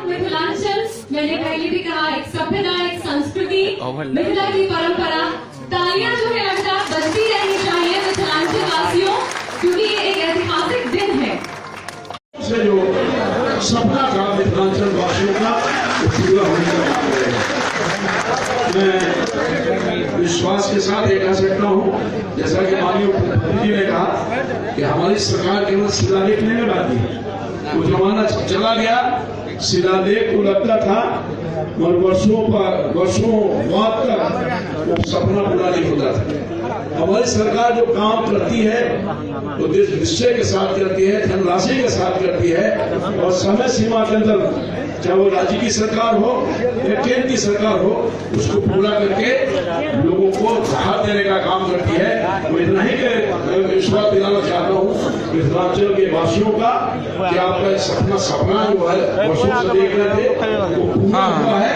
मिथिलांचल, मैंने पहले भी कहा, एक सभ्यता, एक संस्कृति, मिथिला की परंपरा, तालियां जो है लगातार बजती रहनी चाहिए मिथिलांचल वासियों, क्योंकि ये एक ऐतिहासिक दिन है। से जो सपना था मिथिलांचल वासियों का पूरा होने का बात है। मैं विश्वास के साथ ये कह सकता हूँ, जैसा कि माननीय मुख्यमंत्री जी ने कहा कि हमारी सरकार केवल शिलालेख नहीं लगाती, वो जमाना चला गया, शिलालेख को लगता था और वर्षों बाद तक वो सपना पूरा नहीं होता था। हमारी सरकार जो काम करती है वो देश निश्चय के साथ करती है, धनराशि के साथ करती है और समय सीमा के अंदर, चाहे वो राज्य की सरकार हो या केंद्र की सरकार हो, उसको पूरा करके लोगों को राहत देने का काम करती है। मैं इतना ही विश्वास दिलाना चाहता हूँ मिथिलांचल के वासियों का कि आपका सपना जो है वर्षों से देख रहे थे वो पूरा हुआ है